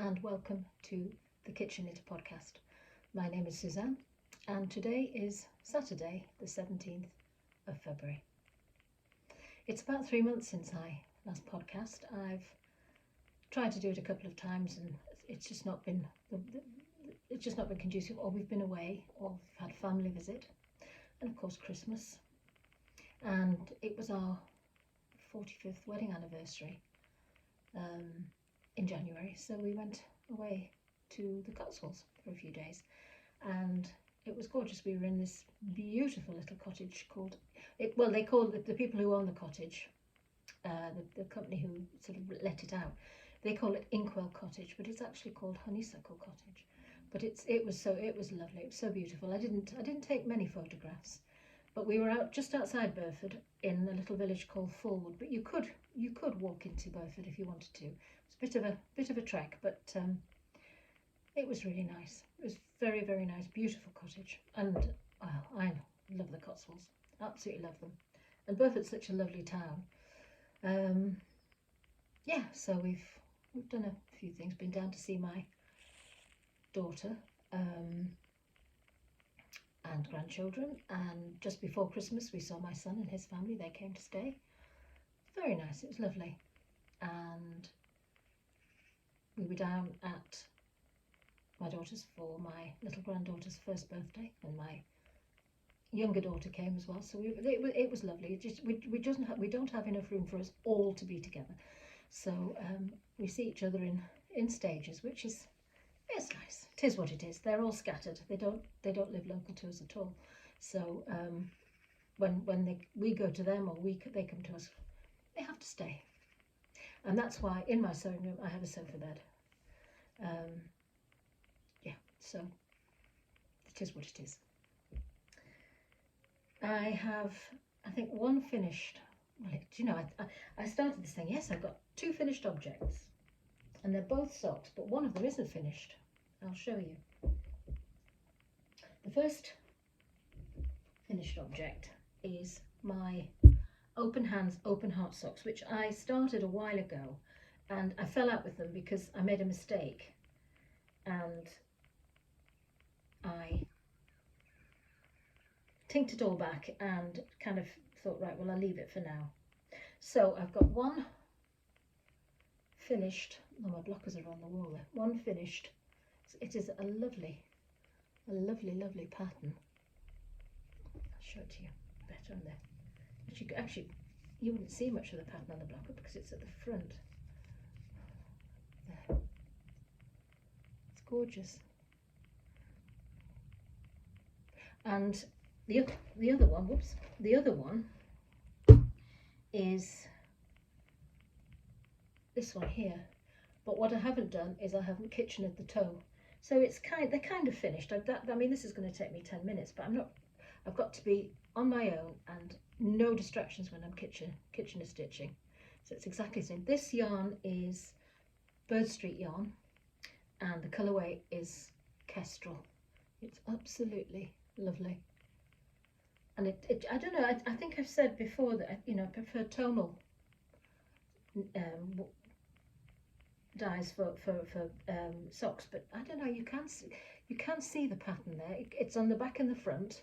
and welcome to the Kitchen Knitter podcast. My name is Suzanne and today is Saturday the 17th of February. It's about 3 months since I last podcast. I've tried to do it a couple of times and it's just not been conducive, or we've been away or had family visit, and of course Christmas, and it was our 45th wedding anniversary in January, so we went away to the Cotswolds for a few days and it was gorgeous. We were in this beautiful little cottage called they called the people who own the cottage, the company who sort of let it out, they call it Inkwell Cottage, but it's actually called Honeysuckle Cottage. But it was lovely. It was so beautiful. I didn't take many photographs, but we were out just outside Burford in a little village called Fulwood. But you could walk into Burford if you wanted to. It's a bit of a trek, but it was really nice. It was very, very nice, beautiful cottage, and I love the Cotswolds. Absolutely love them, and Burford's such a lovely town. Yeah, so we've done a few things. Been down to see my daughter and grandchildren, and just before Christmas we saw my son and his family. They came to stay. Very nice. It was lovely, and we were down at my daughter's for my little granddaughter's first birthday, and my younger daughter came as well. So it was lovely. It just we don't have enough room for us all to be together, so we see each other in stages, which is, it's nice. It is what it is. They're all scattered. They don't live local to us at all. So when we go to them or they come to us, they have to stay. And that's why in my sewing room I have a sofa bed. Yeah, so it is what it is. I have, I think, one finished. Well, do you know, I started this thing. Yes, I've got 2 finished objects, and they're both socks, but one of them isn't finished. I'll show you. The first finished object is my Open Hands, Open Heart socks, which I started a while ago, and I fell out with them because I made a mistake, and I tinked it all back and kind of thought, right, well, I'll leave it for now. So I've got one finished. Oh, my blockers are on the wall there. One finished. It is a lovely pattern. I'll show it to you better on there. But you wouldn't see much of the pattern on the blocker because it's at the front. There. It's gorgeous. And the other one is this one here. But what I haven't done is I haven't kitchened the toe. So they're kind of finished. I mean, this is going to take me 10 minutes, but I've got to be on my own and no distractions when I'm kitchener stitching. So it's exactly the same. This yarn is Bird Street yarn, and the colourway is Kestrel. It's absolutely lovely. And I don't know, I think I've said before that, I prefer tonal dyes for socks, but I don't know, you can see the pattern there. It's on the back and the front,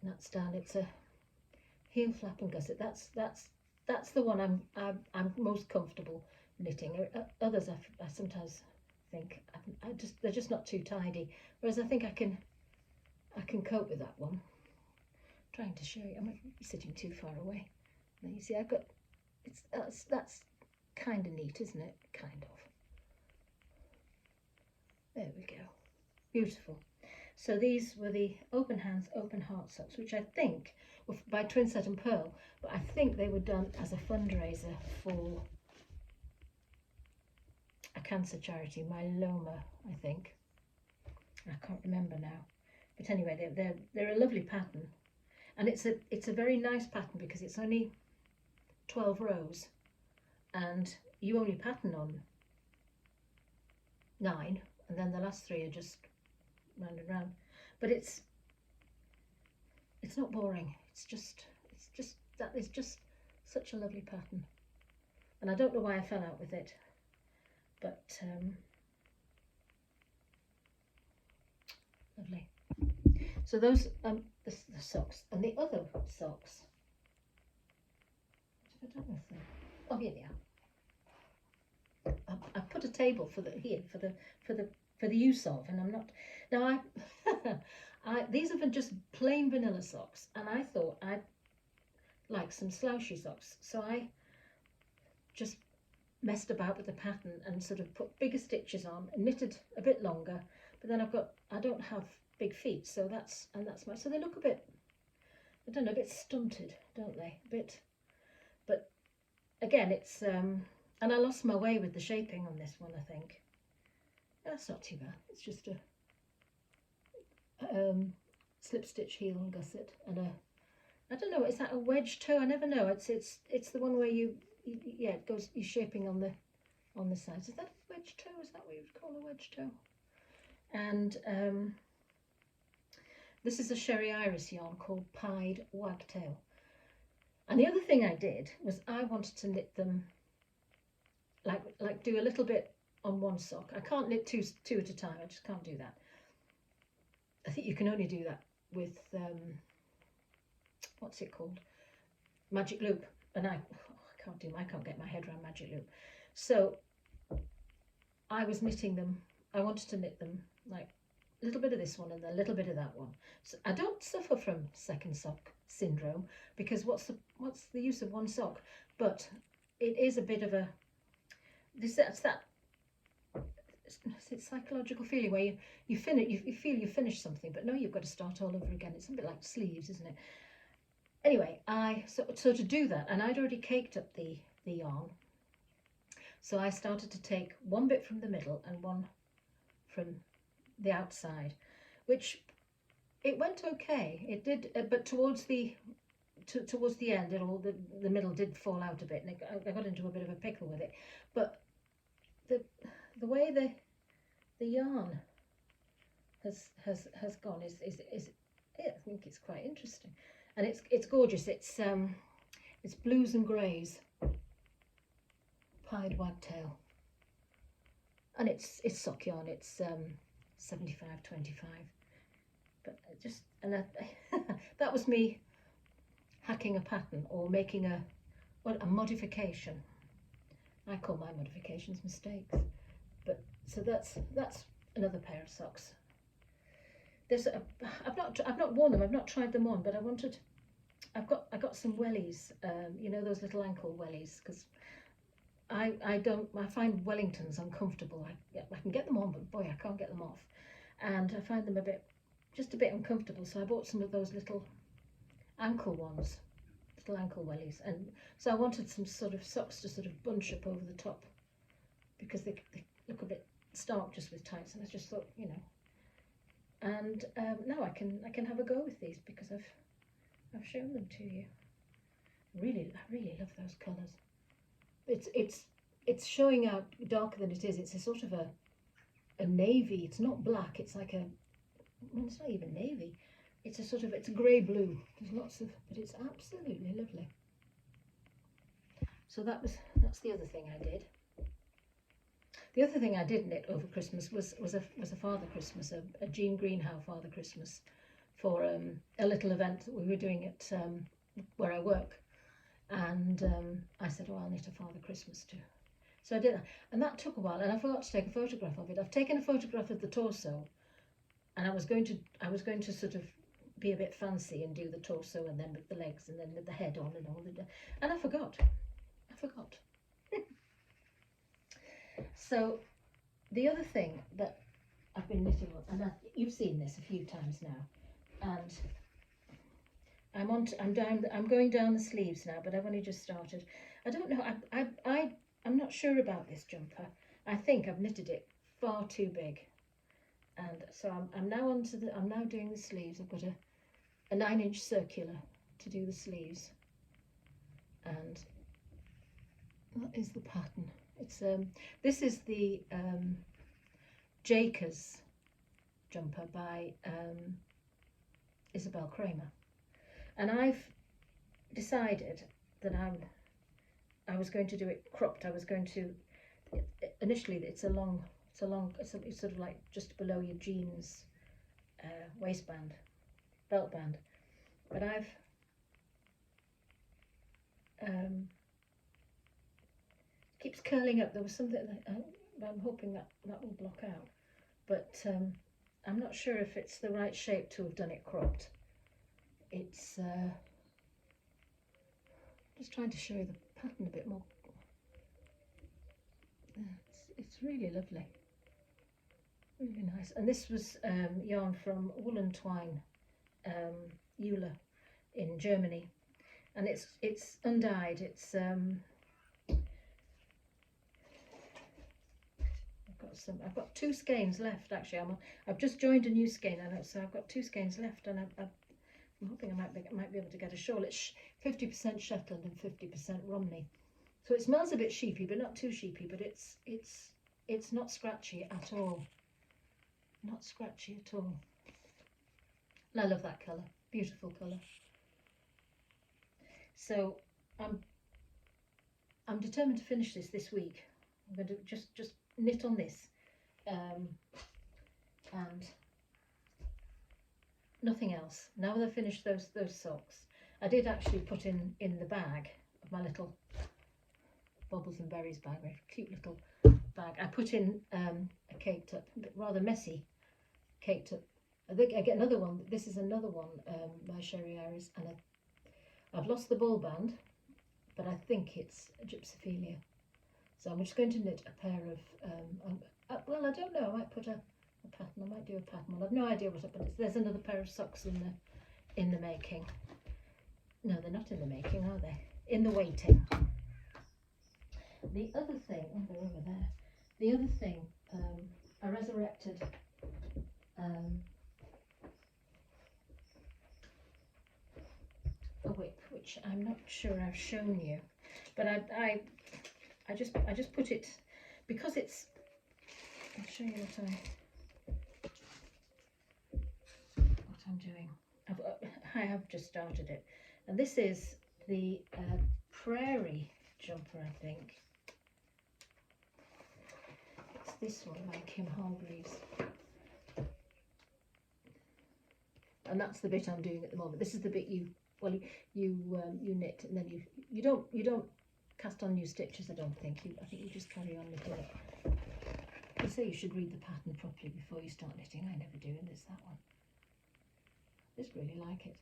and that's down. It's a heel flap and gusset. That's the one I'm most comfortable knitting. Others I sometimes think they're just not too tidy, whereas I think I can cope with that one. I'm trying to show you. I might be sitting too far away. Now you see I've got, that's kind of neat, isn't it? Kind of. There we go. Beautiful. So these were the Open Hands, Open Heart socks, which I think were by Twinsett and Pearl, but I think they were done as a fundraiser for a cancer charity, Myeloma, I think. I can't remember now. But anyway, they're a lovely pattern, and it's a very nice pattern because it's only 12 rows, and you only pattern on 9, and then the last 3 are just round and round. But it's not boring. It's just that is just such a lovely pattern, and I don't know why I fell out with it. but lovely. So those the socks, and the other socks. What have I done with them? Oh, here they are. I've put a table for the use of, and I'm not now. These are just plain vanilla socks, and I thought I'd like some slouchy socks, so I just messed about with the pattern and sort of put bigger stitches on and knitted a bit longer. But then I don't have big feet, so that's my, so they look a bit, I don't know, a bit stunted, don't they? A bit, but again, it's and I lost my way with the shaping on this one, I think. That's not too bad. It's just a slip stitch heel and gusset, and I don't know, is that a wedge toe? I never know. It's the one where yeah, it goes, you're shaping on the sides. Is that a wedge toe? Is that what you would call a wedge toe? And this is a Sherry Iris yarn called Pied Wagtail. And the other thing I did was I wanted to knit them like do a little bit on one sock. I can't knit two at a time. I just can't do that. I think you can only do that with what's it called? Magic loop. And I can't get my head around magic loop. So I was knitting them. I wanted to knit them like a little bit of this one and a little bit of that one. So I don't suffer from second sock syndrome, because what's the use of one sock? But it is a bit of a it's psychological feeling where you finish, you feel you finished something, but no, you've got to start all over again. It's a bit like sleeves, isn't it? Anyway, so to do that, and I'd already caked up the yarn, so I started to take one bit from the middle and one from the outside, which it went okay. It did, but towards the end, the middle did fall out a bit, and I got into a bit of a pickle with it. But the way the yarn has gone is I think it's quite interesting, and it's gorgeous. It's blues and greys, Pied Wagtail, and it's sock yarn. It's 75/25, but that was me hacking a pattern or making a modification. I call my modifications mistakes. But so that's another pair of socks. I've not worn them. I've not tried them on, but I got some wellies. You know, those little ankle wellies, because I find Wellingtons uncomfortable. I can get them on, but boy, I can't get them off, and I find them just a bit uncomfortable. So I bought some of those little ankle ones, little ankle wellies, and so I wanted some sort of socks to sort of bunch up over the top, because they look a bit stark just with tights, and I just thought, you know. And now I can have a go with these, because I've shown them to you. I really love those colours. It's showing out darker than it is. It's a sort of a navy. It's not black. It's like it's not even navy. It's a grey blue. There's lots of, but it's absolutely lovely. So that's the other thing I did. The other thing I did knit over Christmas was a Father Christmas, a Jean Greenhow Father Christmas, for a little event that we were doing at where I work. And I said, oh, I'll knit a Father Christmas too. So I did that, and that took a while, and I forgot to take a photograph of it. I've taken a photograph of the torso, and I was going to sort of be a bit fancy and do the torso, and then with the legs, and then with the head on, and all the, and I forgot. So the other thing that I've been knitting on, and you've seen this a few times now, and I'm going down the sleeves now, but I've only just started. I don't know, I'm not sure about this jumper. I think I've knitted it far too big, and so I'm now doing the sleeves. I've got a 9-inch circular to do the sleeves, and that is the pattern. It's this is the Jakers jumper by Isabel Kramer, and I've decided that I was going to do it cropped. initially it's sort of like just below your jeans waistband, belt band, but I've keeps curling up. There was something that I'm hoping that will block out, but I'm not sure if it's the right shape to have done it cropped. It's just trying to show you the pattern a bit more. It's really lovely, really nice. And this was yarn from Wool and Twine, Euler in Germany, and it's undyed. It's I've got 2 skeins left actually. I've just joined a new skein, so I've got 2 skeins left, and I'm hoping I might be able to get a shawl. It's 50% Shetland and 50% Romney, so it smells a bit sheepy, but not too sheepy. But it's not scratchy at all. Not scratchy at all. And I love that colour. Beautiful colour. So I'm determined to finish this week. I'm going to just knit on this, and nothing else. Now that I've finished those socks, I did actually put in the bag of my little Bobbles and Berries bag, very cute little bag. I put in a caked up, rather messy caked up. I think I get another one. This is another one by Sherry Iris, and I've lost the ball band, but I think it's a Gypsophilia. So I'm just going to knit a pair of, well, I don't know, I might put a pattern, I might do a pattern. Well, I've no idea what but there's another pair of socks in the making. No, they're not in the making, are they? In the waiting. The other thing, oh, they're over there. The other thing, I resurrected a whip, which I'm not sure I've shown you, but I just put it, because it's, I'll show you what I'm doing. I have just started it, and this is the Prairie jumper, I think. It's this one by Kim Hargreaves, and that's the bit I'm doing at the moment. This is the bit you knit, and then you don't cast on new stitches, I don't think. I think you just carry on knitting it. They say you should read the pattern properly before you start knitting. I never do, and it's that one. I just really like it.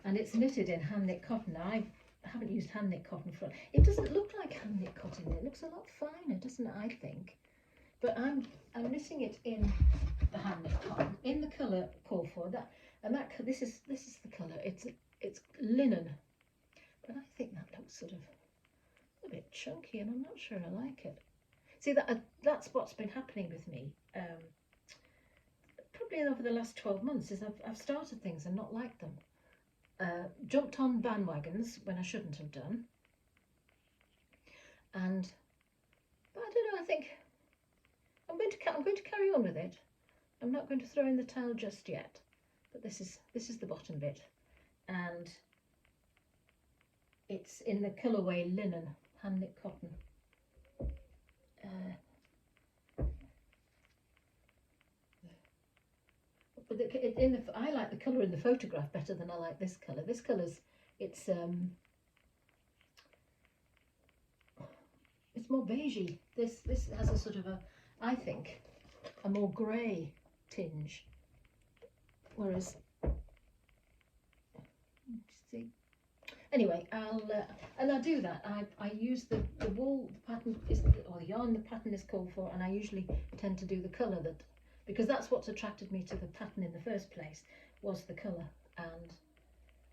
And it's knitted in hand knit cotton. Now, I haven't used hand knit cotton for it. Doesn't look like hand knit cotton. It looks a lot finer, doesn't it, I think? But I'm knitting it in the hand knit cotton in the colour called for. This is the colour. It's linen, but I think that looks sort of a bit chunky, and I'm not sure I like it. See, that's what's been happening with me probably over the last 12 months, is I've started things and not liked them, jumped on bandwagons when I shouldn't have done, but I don't know, I think I'm going to carry on with it. I'm not going to throw in the towel just yet, but this is the bottom bit, and it's in the colourway linen, hand knit cotton. But I like the colour in the photograph better than I like this colour. This colour's it's more beigey. This has a sort of I think a more grey tinge, whereas see. Anyway, I do that. I use the wool, the pattern is, or the yarn the pattern is called for, and I usually tend to do the colour because that's what's attracted me to the pattern in the first place, was the colour, and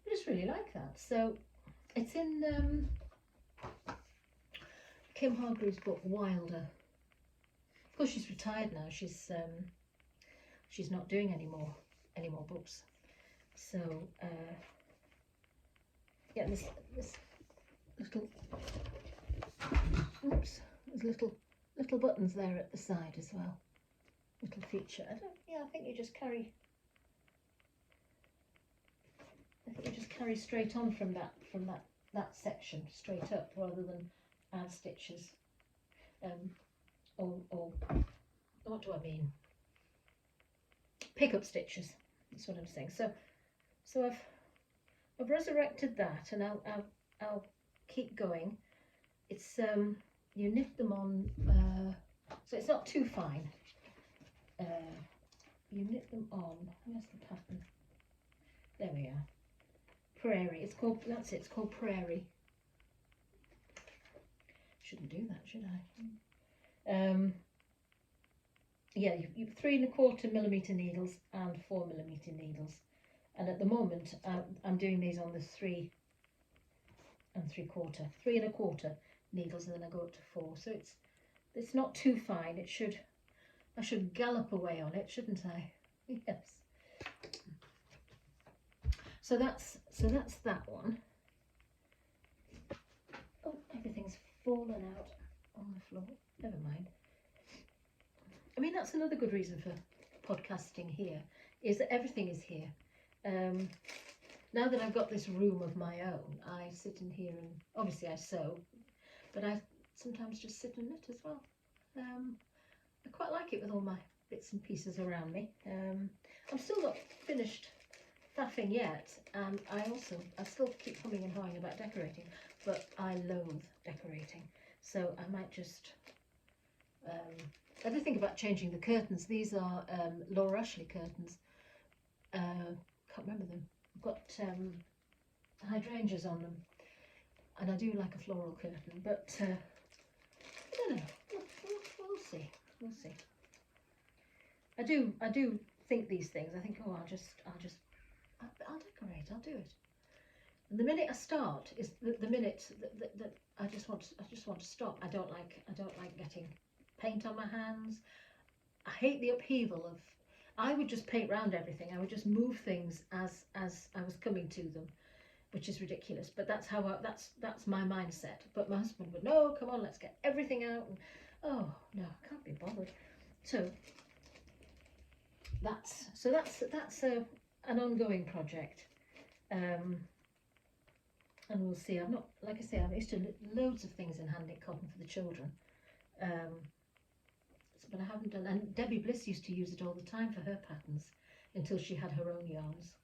I just really like that. So it's in Kim Hargreaves' book Wilder. Of course, she's retired now. She's not doing any more books. So yeah, this little, oops, there's little buttons there at the side as well. Little feature. I think you just carry. I think you just carry straight on from that section straight up, rather than add stitches. or what do I mean? Pickup stitches. That's what I'm saying. So I've resurrected that, and I'll keep going. It's you knit them on, so it's not too fine. You knit them on. Where's the pattern? There we are. Prairie. It's called. That's it. It's called Prairie. Shouldn't do that, should I? Yeah, you've 3¼ needles and 4mm needles, and at the moment I'm doing these on the 3 3¼ needles, and then I go up to 4. So it's not too fine. I should gallop away on it, shouldn't I? Yes. So that's that one. Oh, everything's fallen out on the floor. Never mind. I mean, that's another good reason for podcasting here, is that everything is here. Now that I've got this room of my own, I sit in here and obviously I sew, but I sometimes just sit and knit as well. I quite like it with all my bits and pieces around me. I'm still not finished faffing yet, and I still keep humming and hawing about decorating, but I loathe decorating, so I might just I did think about changing the curtains. These are Laura Ashley curtains. Can't remember them. I've got hydrangeas on them, and I do like a floral curtain, but I don't know. We'll see. We'll see. I do think these things. I think, oh, I'll decorate. I'll do it. And the minute I start is the minute that I just want to stop. I don't like getting paint on my hands. I hate the upheaval of. I would just paint round everything. I would just move things as I was coming to them, which is ridiculous. But that's that's my mindset. But my husband would, no, come on, let's get everything out. And, oh no, I can't be bothered. So that's an ongoing project, and we'll see. I'm not, like I say, I'm used to loads of things in hand knit cotton for the children. But I haven't done, and Debbie Bliss used to use it all the time for her patterns until she had her own yarns.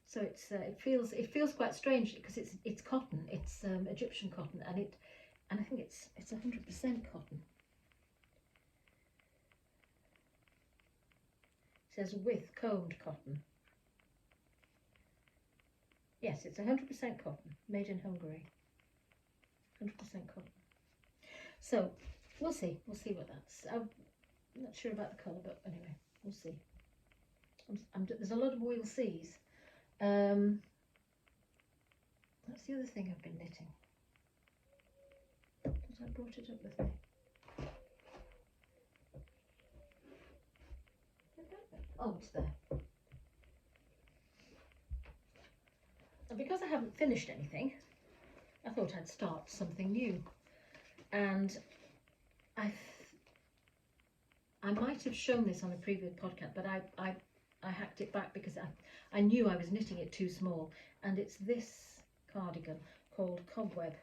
So it feels quite strange because it's cotton, it's Egyptian cotton, and I think it's 100% cotton. It says with combed cotton. Yes, it's 100% cotton, made in Hungary. 100% cotton. So we'll see what that's. I'm not sure about the colour, but anyway, we'll see. There's a lot of we'll sees. That's the other thing I've been knitting. But I brought it up with me. Oh, it's there. And because I haven't finished anything, I thought I'd start something new. And I might have shown this on a previous podcast, but I hacked it back because I knew I was knitting it too small. And it's this cardigan called Cobweb.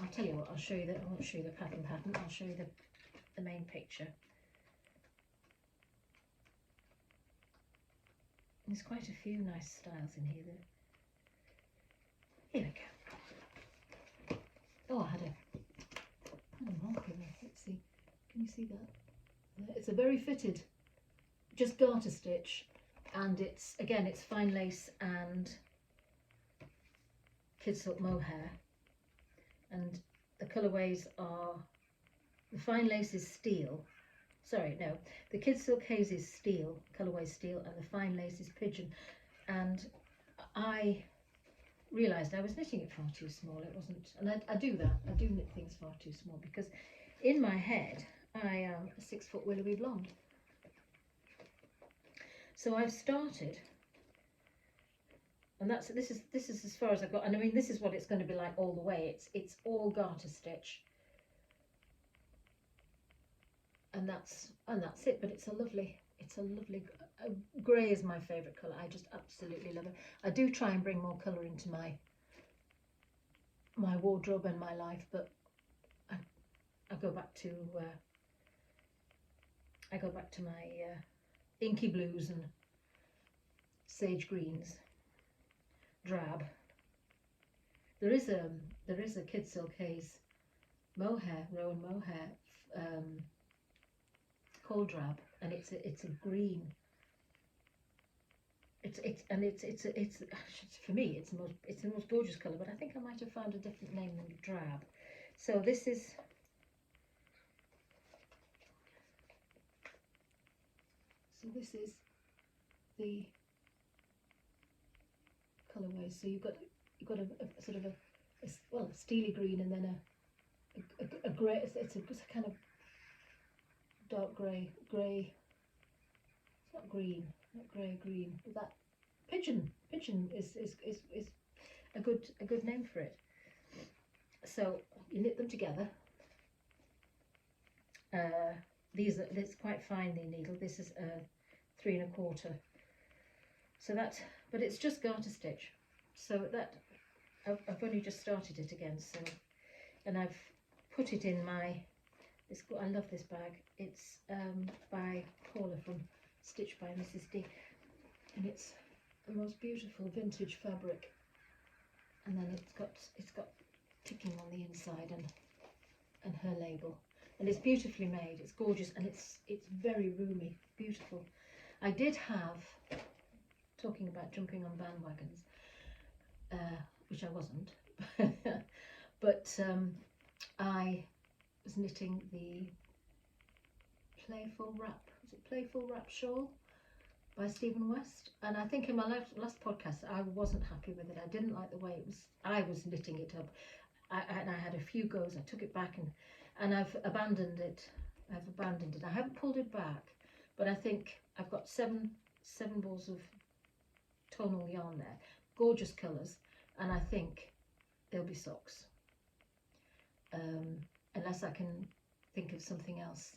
I'll tell you what, I won't show you the pattern, I'll show you the main picture. There's quite a few nice styles in here. Here we go. Oh, I had a mark in there. Let's see. Can you see that? It's a very fitted, just garter stitch, and it's fine lace and kid silk mohair, and the colourways are, the fine lace is steel. Sorry, no, the kid silk haze is steel, colourway steel, and the fine lace is pigeon. And I realised I was knitting it far too small. It wasn't, and I do that. I do knit things far too small because in my head I am a 6-foot willowy blonde. So I've started, and this is as far as I've got. And I mean, this is what it's going to be like all the way. It's all garter stitch. And that's it. But it's a lovely grey is my favourite colour. I just absolutely love it. I do try and bring more colour into my my wardrobe and my life, but I go back to my inky blues and sage greens, drab. There is a Kid Silk Haze mohair, Rowan mohair, coal drab, and it's a green. It's for me it's the most gorgeous colour, but I think I might have found a different name than drab. So this is the colourway. So you've got a sort of a steely green, and then a grey. It's a kind of dark grey. It's not green, not grey-green, but that pigeon is a good name for it. So you knit them together. It's quite fine, the needle. This is 3 1/4. So but it's just garter stitch. So that I've only just started it again. So, and I've put it in my. I love this bag. It's by Paula from Stitched by Mrs. D, and it's the most beautiful vintage fabric. And then it's got ticking on the inside and her label, and it's beautifully made. It's gorgeous, and it's very roomy, beautiful. I did have, talking about jumping on bandwagons, which I wasn't, but I was knitting the Playful Wrap shawl by Stephen West, and I think in my last podcast I wasn't happy with it. I didn't like the way I was knitting it up. I had a few goes. I took it back and I've abandoned it. I haven't pulled it back, but I think I've got seven balls of tonal yarn there, gorgeous colours, and I think they'll be socks, unless I can think of something else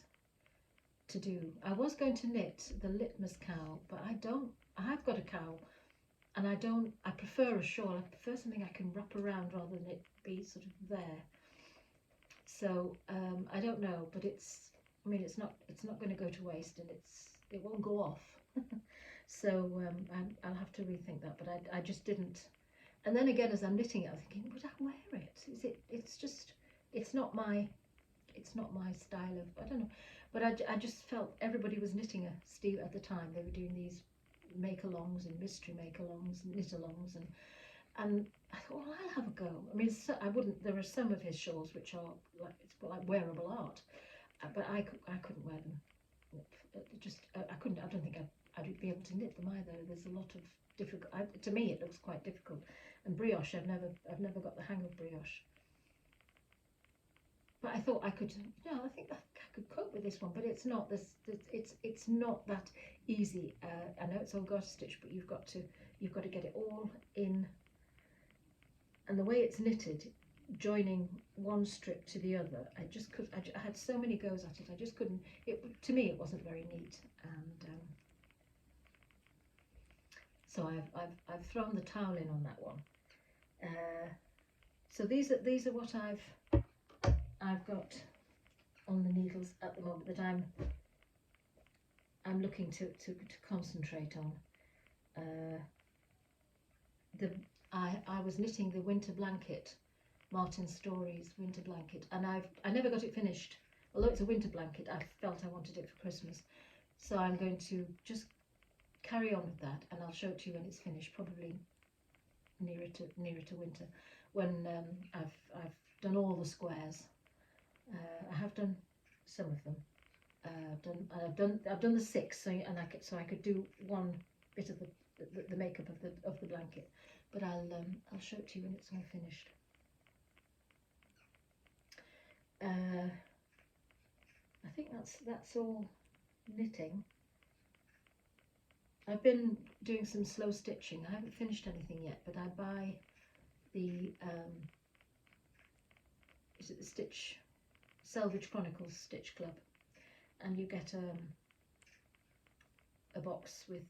to do. I was going to knit the Litmus cowl, but I've got a cowl, and I prefer a shawl. I prefer something I can wrap around rather than it be sort of there. So I don't know, but it's not going to go to waste, and it won't go off. So I'll have to rethink that, but I just didn't. And then again, as I'm knitting it, I'm thinking, would I wear it? It's not my style of, I don't know, but I just felt everybody was knitting at the time. They were doing these make-alongs and mystery make-alongs, knit-alongs, and I thought, well, I'll have a go. I mean, I wouldn't. There are some of his shawls which are like wearable art, but I couldn't wear them. I couldn't. I don't think I'd be able to knit them either. There's a lot of difficult. To me, it looks quite difficult. And brioche, I've never got the hang of brioche. But I thought I could. I think I could cope with this one. But it's not. It's not that easy. I know it's all garter stitch, but you've got to get it all in. And the way it's knitted, joining one strip to the other, I had so many goes at it. I just couldn't. To me, it wasn't very neat, and so I've thrown the towel in on that one. So these are what I've got on the needles at the moment that I'm looking to concentrate on. I was knitting the winter blanket, Martin Stories winter blanket, and I never got it finished. Although it's a winter blanket, I felt I wanted it for Christmas, so I'm going to just carry on with that, and I'll show it to you when it's finished, probably nearer to winter, when I've done all the squares. I have done some of them. I've done the 6, so I could do one bit of the makeup of the blanket, but I'll show it to you when it's all finished. I think that's all knitting. I've been doing some slow stitching. I haven't finished anything yet, but I buy the is it the Selvage Chronicles Stitch Club, and you get a box with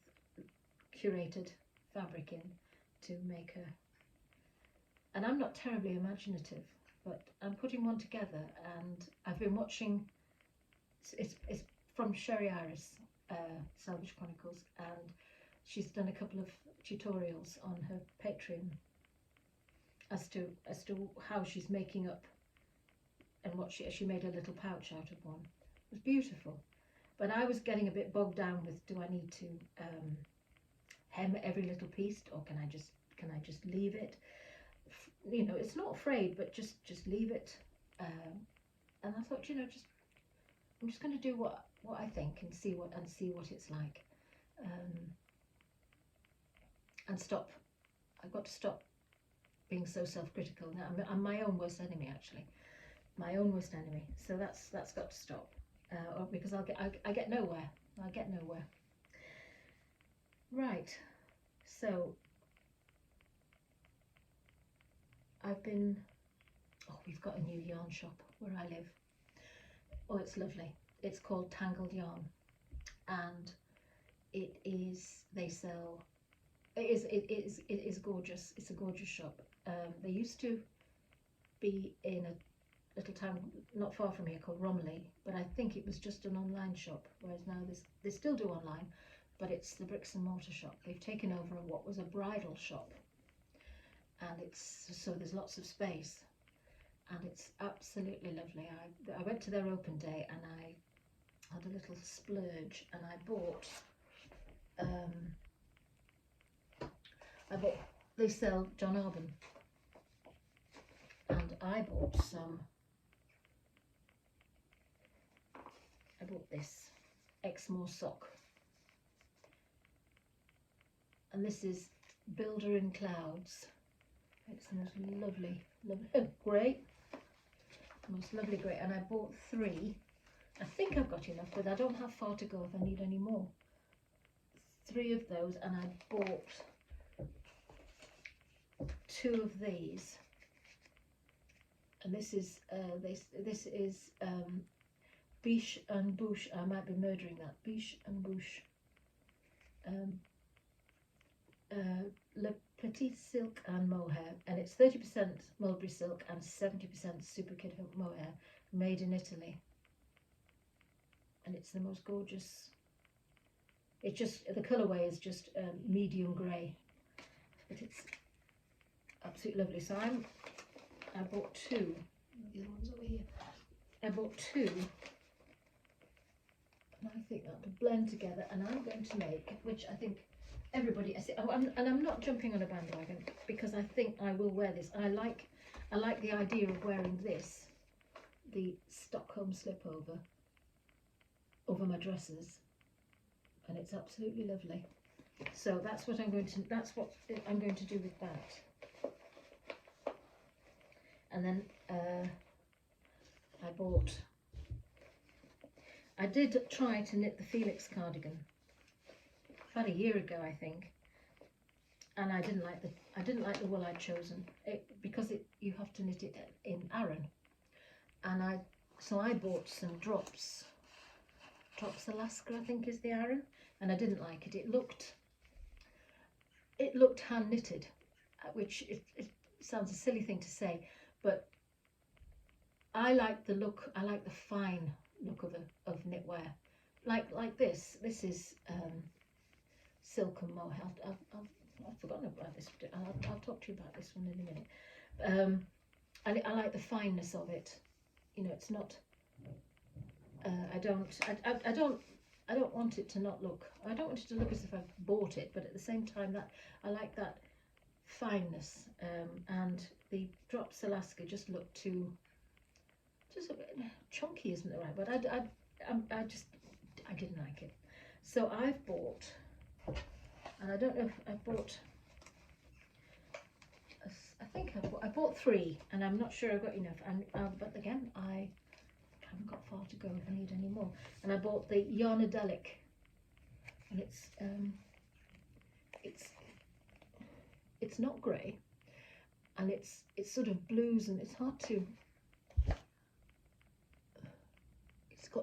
curated fabric in to make and I'm not terribly imaginative, but I'm putting one together, and I've been watching. It's from Sherry Iris, Salvage Chronicles, and she's done a couple of tutorials on her Patreon as to how she's making up, and what she made a little pouch out of one. It was beautiful, but I was getting a bit bogged down with, do I need to hem every little piece, or can I just leave it? You know, it's not frayed, but just leave it. And I thought, you know, I'm just going to do what I think, and see what it's like, and stop. I've got to stop being so self-critical. Now I'm my own worst enemy, actually, my own worst enemy. So that's got to stop, or because I get nowhere. I get nowhere. Right. So we've got a new yarn shop where I live. Oh, it's lovely. It's called Tangled Yarn, and it is gorgeous. It's a gorgeous shop. They used to be in a little town not far from here called Romilly, but I think it was just an online shop, whereas now they still do online, but it's the bricks and mortar shop. They've taken over what was a bridal shop, and so there's lots of space, and it's absolutely lovely. I went to their open day, and I had a little splurge, and I bought they sell John Arbon, and I bought this Exmoor sock, and this is Builder in Clouds. It's the most lovely grey, most lovely grey, and I bought 3. I think I've got enough, but I don't have far to go if I need any more. 3 of those, and I bought 2 of these, and this is Biche and Bouche. I might be murdering that. Biche and Bouche. Le Petit Silk and Mohair, and it's 30% mulberry silk and 70% super kid mohair, made in Italy, and it's the most gorgeous. It's just, the colourway is just medium grey, but it's absolutely lovely. So I bought 2. The other one's over here. I bought 2, and I think that will blend together, and I'm going to make, which I think everybody, and I'm not jumping on a bandwagon, because I think I will wear this. I like the idea of wearing this, the Stockholm slip over my dresses, and it's absolutely lovely. So that's what I'm going to do with that. And then I did try to knit the Felix cardigan about a year ago, I think, and I didn't like the wool I'd chosen, because you have to knit it in Aran, and so I bought some Drops Alaska, I think is the Aran, and I didn't like it. It looked hand knitted, which it sounds a silly thing to say, but I like the look. I like the fine look of knitwear, like this. This is silk and mohair. I've forgotten about this. I'll talk to you about this one in a minute. I like the fineness of it. You know, it's not. I don't want it to not look. I don't want it to look as if I've bought it, but at the same time, that I like that fineness. And the Drops Alaska just look just a bit chunky, isn't it right? But I didn't like it. So I've bought, and I don't know if I bought. I think I bought 3, and I'm not sure I've got enough. But again, I haven't got far to go if I need any more. And I bought the Yarnadelic, and it's not grey, and it's sort of blues, and it's hard to.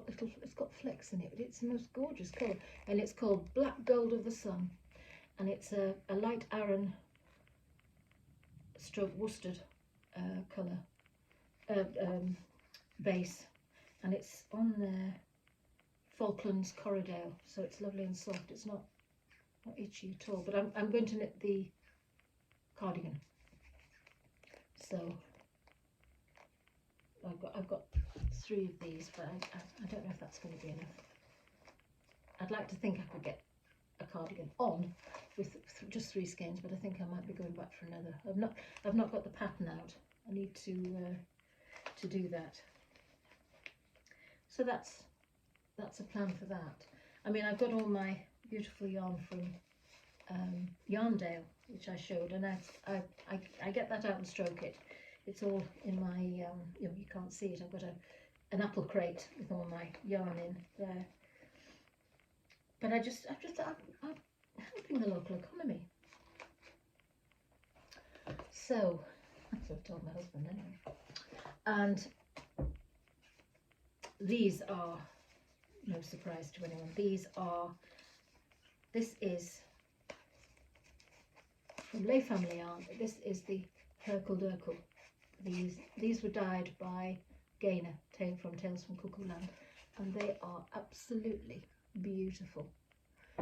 It's got flecks in it, but it's the most gorgeous colour, and it's called Black Gold of the Sun, and it's a light Aran stroke worsted colour base, and it's on Falklands Corriedale, so it's lovely and soft. It's not itchy at all. But I'm going to knit the cardigan, so I've got 3 of these, but I don't know if that's going to be enough. I'd like to think I could get a cardigan on with just 3 skeins, but I think I might be going back for another. I've not got the pattern out. I need to do that. So that's a plan for that. I mean, I've got all my beautiful yarn from Yarndale, which I showed, and I get that out and stroke it. It's all in my you can't see it. I've got an apple crate with all my yarn in there. But I'm helping the local economy. So that's what I've told my husband anyway. And these are no surprise to anyone. This is from Lay Family Yarn. This is the Hercle Durkle. These were dyed by Gaynor from Tales from Cuckoo Land, and they are absolutely beautiful.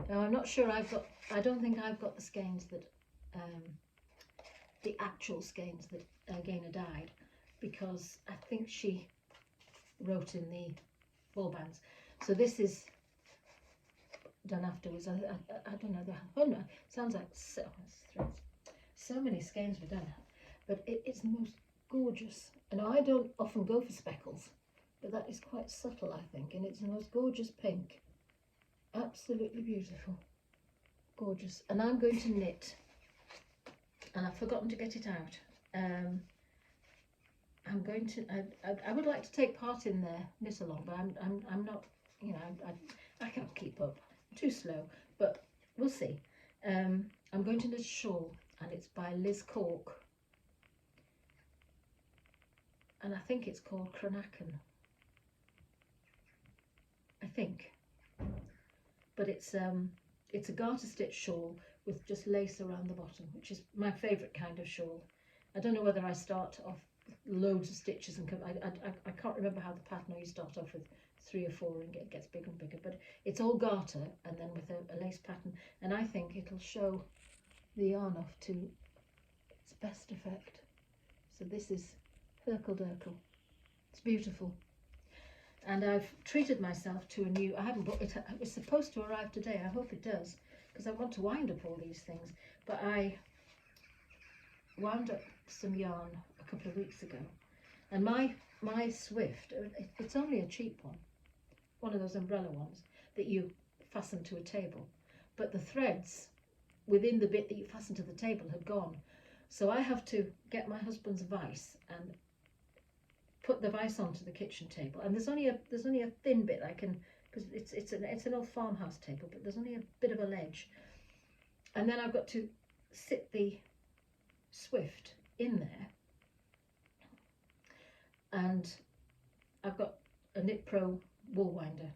Now I'm not sure I don't think I've got the skeins that the actual skeins that Gaynor dyed, because I think she wrote in the ball bands. So this is done afterwards. I don't know. Oh no, sounds like so many skeins were done, but it's the most gorgeous. And I don't often go for speckles, but that is quite subtle, I think, and it's the most gorgeous pink. Absolutely beautiful, gorgeous. And I'm going to knit, and I've forgotten to get it out. I'm going to. I would like to take part in their knit along, but I'm not. You know, I can't keep up. I'm too slow, but we'll see. I'm going to knit a shawl, and it's by Liz Cork, and I think it's called Cranachan. I think, but it's a garter stitch shawl with just lace around the bottom, which is my favourite kind of shawl. I don't know whether I start off with loads of stitches and I can't remember how the pattern. You start off with 3 or 4 and it gets bigger and bigger, but it's all garter and then with a lace pattern, and I think it'll show the yarn off to its best effect. So this is Hercle Durkle. It's beautiful, and I've treated myself to a new. I haven't bought it. It was supposed to arrive today. I hope it does, because I want to wind up all these things. But I wound up some yarn a couple of weeks ago, and my Swift. It's only a cheap one of those umbrella ones that you fasten to a table, but the threads within the bit that you fasten to the table had gone, so I have to get my husband's vise and put the vise onto the kitchen table, and there's only a thin bit I can, because it's an old farmhouse table, but there's only a bit of a ledge, and then I've got to sit the Swift in there, and I've got a Knit Pro wool winder,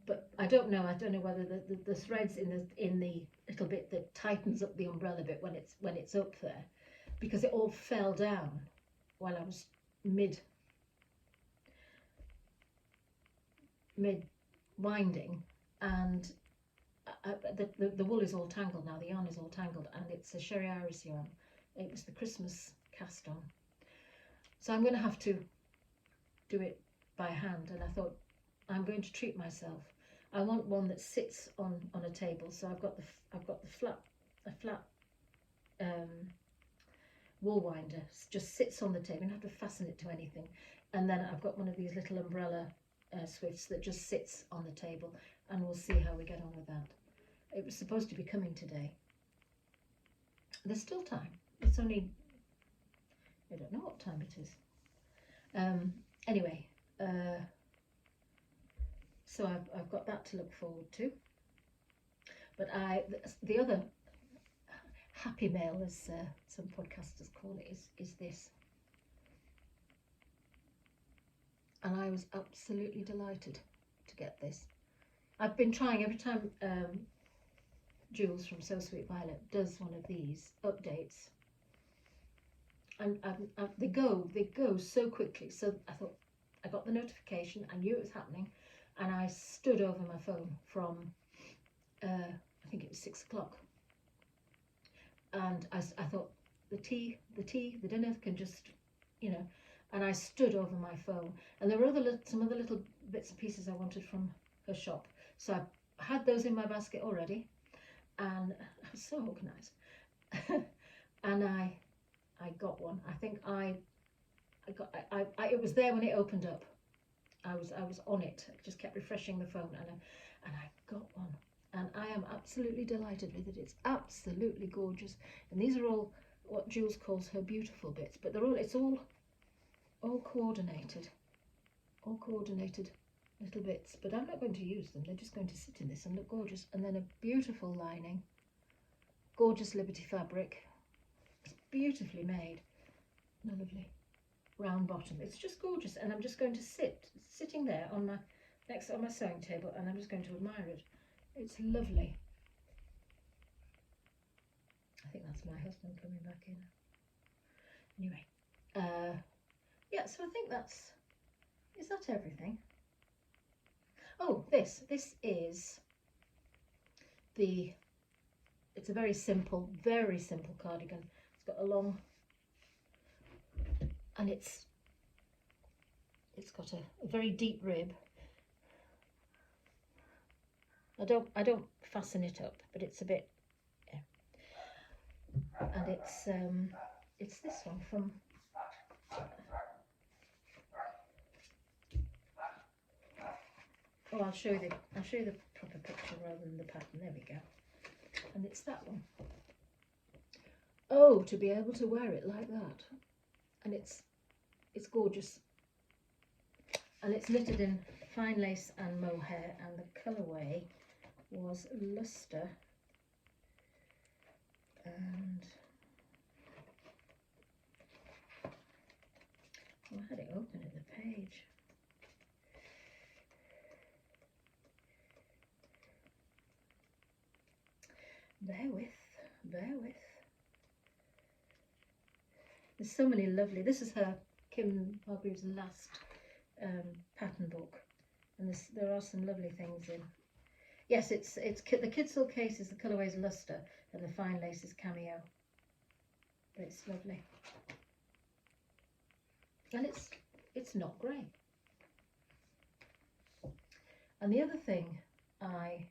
but I don't know whether the threads in the little bit that tightens up the umbrella bit when it's up there, because it all fell down while I was mid winding, and the wool is all tangled now, the yarn is all tangled, and it's a Sherry Iris yarn. It was the Christmas cast on, so I'm going to have to do it by hand, and I thought I'm going to treat myself. I want one that sits on a table, so I've got the flat wool winder, just sits on the table. You don't have to fasten it to anything, and then I've got one of these little umbrella Swifts that just sits on the table, and we'll see how we get on with that. It was supposed to be coming today. There's still time. It's only, I don't know what time it is. Anyway, so I've got that to look forward to. But the other happy mail, as some podcasters call it, is this. And I was absolutely delighted to get this. I've been trying every time Jules from So Sweet Violet does one of these updates. they go so quickly. So I thought, I got the notification, I knew it was happening, and I stood over my phone from I think it was 6 o'clock, and I thought, the dinner can just, you know, and I stood over my phone, and there were some other little bits and pieces I wanted from her shop, so I had those in my basket already, and I was so organised, and I got one. I think I got it was there when it opened up. I was on it. I just kept refreshing the phone, and I got one, and I am absolutely delighted with it. It's absolutely gorgeous, and these are all what Jules calls her beautiful bits, but it's all coordinated, little bits. But I'm not going to use them. They're just going to sit in this and look gorgeous. And then a beautiful lining, gorgeous Liberty fabric. It's beautifully made, and a lovely round bottom. It's just gorgeous, and I'm just going to sitting there on my sewing table, and I'm just going to admire it. It's lovely. I think that's my husband coming back in. Anyway, yeah, so I think is that everything? Oh, this is it's a very simple cardigan. It's got a long, and it's got a very deep rib. I don't fasten it up, but it's a bit, yeah. And it's this one from, oh, I'll show you the proper picture rather than the pattern. There we go. And it's that one. Oh, to be able to wear it like that, and it's gorgeous, and it's knitted in fine lace and mohair, and the colourway was Luster, and I had it open at the page. Bear with. There's so many lovely. This is Kim Hargreaves' last pattern book, and there are some lovely things in. Yes, it's the Kidsall case is the colourway's Luster, and the fine lace is Cameo. But it's lovely, and it's not grey. And the other thing I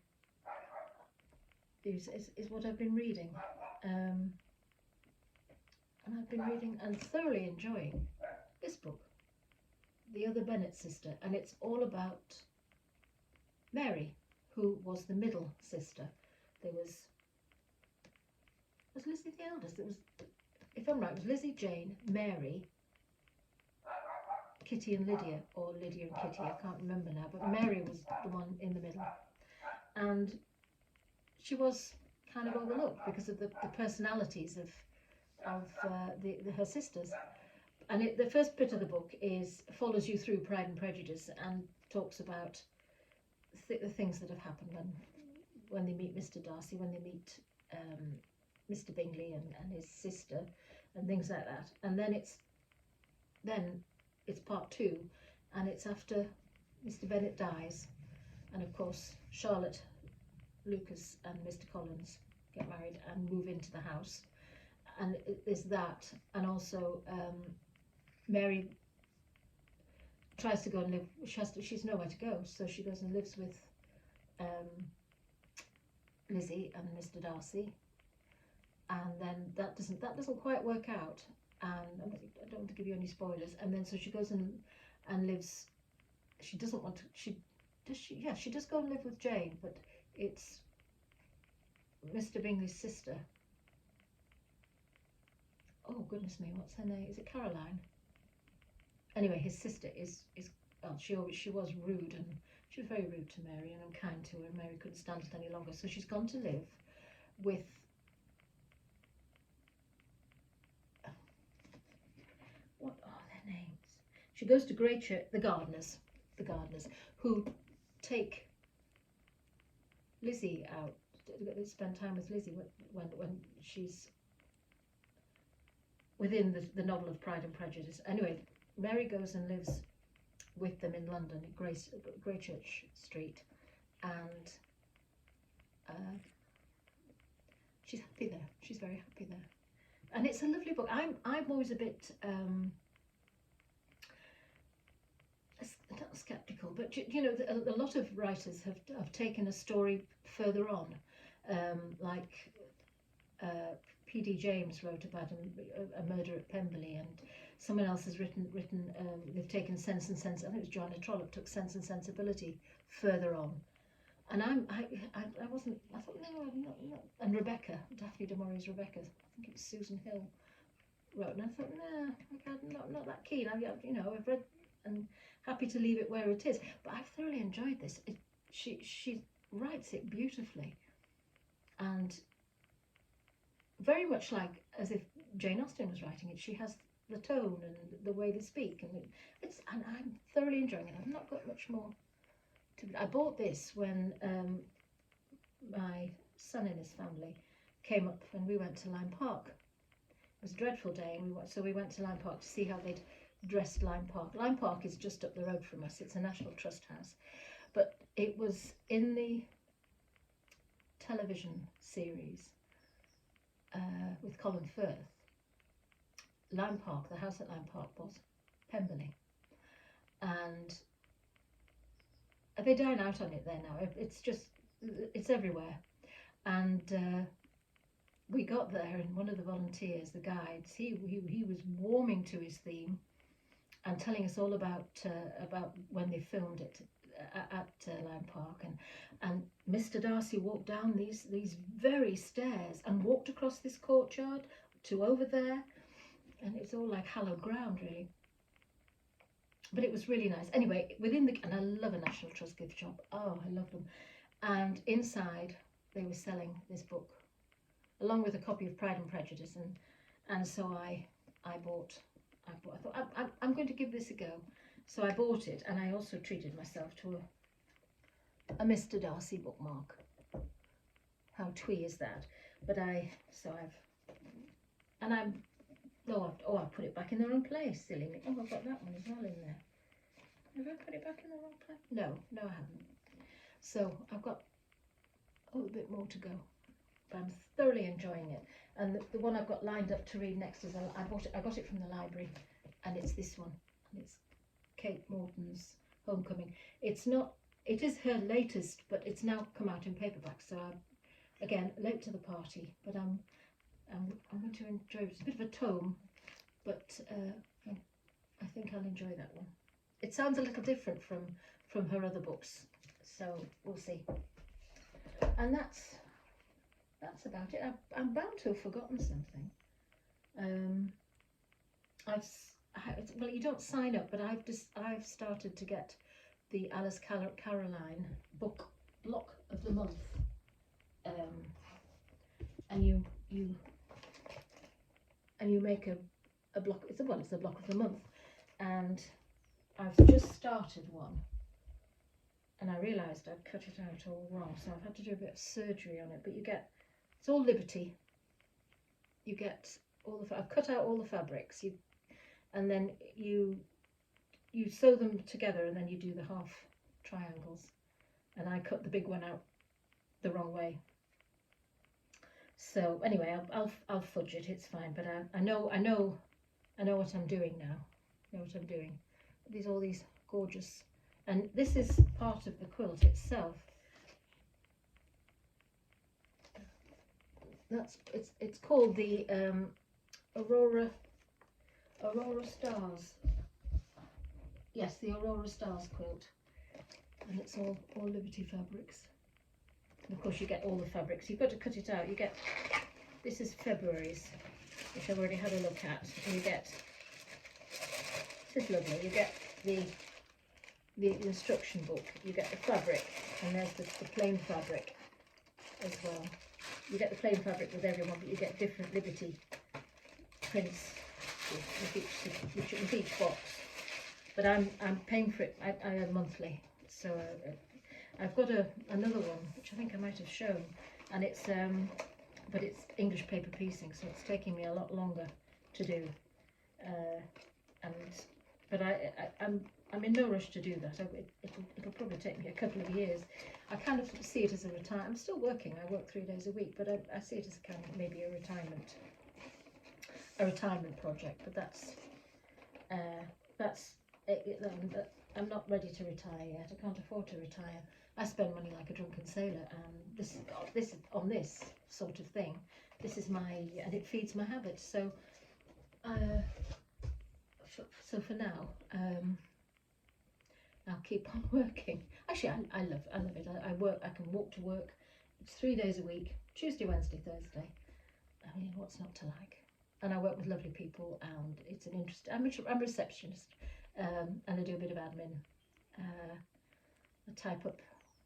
use is what I've been reading, and I've been reading and thoroughly enjoying this book, The Other Bennet Sister, and it's all about Mary, who was the middle sister. There was Lizzie the eldest? It was, if I'm right, it was Lizzie, Jane, Mary, Kitty and Lydia, or Lydia and Kitty, I can't remember now, but Mary was the one in the middle. And she was kind of overlooked because of the personalities of her sisters. And the first bit of the book follows you through Pride and Prejudice and talks about the things that have happened when they meet Mr. Darcy, when they meet Mr. Bingley and his sister, and things like that. And then it's part 2, and it's after Mr. Bennet dies, and of course Charlotte, Lucas and Mr. Collins get married and move into the house, and there's that, and also Mary tries to go and live. She's nowhere to go, so she goes and lives with Lizzie and Mr. Darcy, and then that doesn't quite work out, and I don't want to give you any spoilers. And then so she goes and lives. She doesn't want to. Yeah, she does go and live with Jane, but it's Mr. Bingley's sister. Oh goodness me, what's her name? Is it Caroline? Anyway, his sister is well, she was rude, and she was very rude to Mary and unkind to her, and Mary couldn't stand it any longer, so she's gone to live with what are their names? She goes to Greychurch, the gardeners, who take Lizzie out, spend time with Lizzie when she's within the novel of Pride and Prejudice. Anyway, Mary goes and lives with them in London at Greychurch Street, and she's happy there. She's very happy there, and it's a lovely book. I'm always a bit not skeptical, but you know, a lot of writers have taken a story further on, like P.D. James wrote about a murder at Pemberley, and someone else has written they've taken Sense and Sense. I think it was Joanna Trollope took Sense and Sensibility further on, and I wasn't. I thought no, I'm not. And Rebecca, Daphne du Maurier's Rebecca, I think it was Susan Hill wrote, and I thought no, I'm not that keen. I've read and happy to leave it where it is, but I've thoroughly enjoyed this. She writes it beautifully, and very much like as if Jane Austen was writing it. She has the tone and the way they speak, and I'm thoroughly enjoying it. I've not got much more to. I bought this when my son and his family came up, and we went to Lyme Park. It was a dreadful day, and we went to Lyme Park to see how they'd dressed Lyme Park. Lyme Park is just up the road from us. It's a National Trust house, but it was in the television series with Colin Firth. Lyme Park, the house at Lyme Park was Pemberley, and they dine out on it there now. It's everywhere, and we got there, and one of the volunteers, the guides, he was warming to his theme and telling us all about when they filmed it at Lyme Park, and Mr. Darcy walked down these very stairs and walked across this courtyard to over there, and it's all like hallowed ground really. But it was really nice. Anyway, and I love a National Trust gift shop. Oh, I love them. And inside they were selling this book along with a copy of Pride and Prejudice, and so I thought I'm going to give this a go. So I bought it, and I also treated myself to a Mr. Darcy bookmark. How twee is that? But I put it back in the wrong place, silly me. Oh, I've got that one as well in there. Have I put it back in the wrong place? No, I haven't. So I've got a little bit more to go, but I'm thoroughly enjoying it. And the one I've got lined up to read next is I got it from the library, and it's this one. And it's Kate Morton's Homecoming. It is her latest, but it's now come out in paperback. So I'm again late to the party, but I'm going to enjoy it. It's a bit of a tome, but I think I'll enjoy that one. It sounds a little different from her other books, so we'll see. And that's about it. I'm bound to have forgotten something. Well, you don't sign up, but I've started to get the Alice Caroline book block of the month, and you make a block. It's a block of the month, and I've just started one, and I realised I'd cut it out all wrong, so I've had to do a bit of surgery on it. But it's all Liberty. You get I've cut out all the fabrics. And then you sew them together, and then you do the half triangles. And I cut the big one out the wrong way. So anyway, I'll fudge it. It's fine. But I know what I'm doing now. I know what I'm doing. All these gorgeous, and this is part of the quilt itself. It's called the Aurora Stars. Yes, the Aurora Stars quilt, and it's all Liberty fabrics. And of course, you get all the fabrics. You've got to cut it out. This is February's, which I've already had a look at, and you get. This is lovely. You get the instruction book. You get the fabric, and there's the plain fabric as well. You get the plain fabric with everyone, but you get different Liberty prints with each box. But I'm paying for it. I am monthly, so I've got another one which I think I might have shown, and it's but it's English paper piecing, so it's taking me a lot longer to do, but I'm in no rush to do that. It'll probably take me a couple of years. I kind of see it as a retirement. I'm still working. I work 3 days a week, but I see it as a kind of maybe a retirement project. But that's it. I'm not ready to retire yet. I can't afford to retire. I spend money like a drunken sailor, and this sort of thing. This is and it feeds my habits. So, for now, I'll keep on working. Actually, I love it. I work. I can walk to work. It's 3 days a week: Tuesday, Wednesday, Thursday. I mean, what's not to like? And I work with lovely people, and it's an interest. I'm a receptionist, and I do a bit of admin. I type up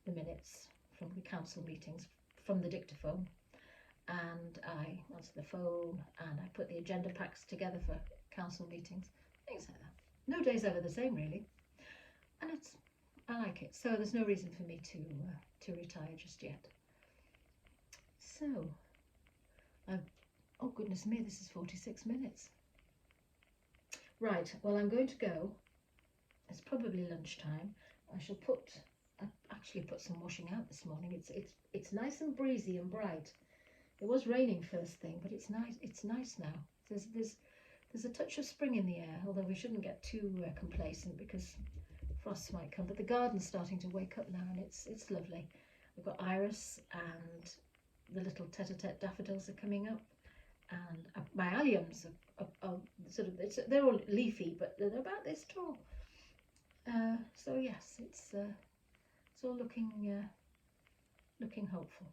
the minutes from the council meetings from the dictaphone, and I answer the phone, and I put the agenda packs together for council meetings, things like that. No day's ever the same, really, and I like it. So there's no reason for me to retire just yet. So, oh goodness me, this is 46 minutes. Right, well, I'm going to go. It's probably lunchtime. I actually put some washing out this morning. It's nice and breezy and bright. It was raining first thing, but it's nice. It's nice now. There's a touch of spring in the air, although we shouldn't get too complacent because frosts might come. But the garden's starting to wake up now, and it's lovely. We've got iris, and the little tete-a-tete daffodils are coming up, and my alliums are sort of, they're all leafy, but they're about this tall. So yes, it's all looking hopeful.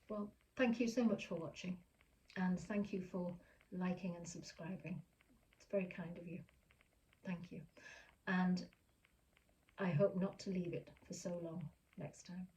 Well, thank you so much for watching, and thank you for liking and subscribing. It's very kind of you. Thank you. And I hope not to leave it for so long next time.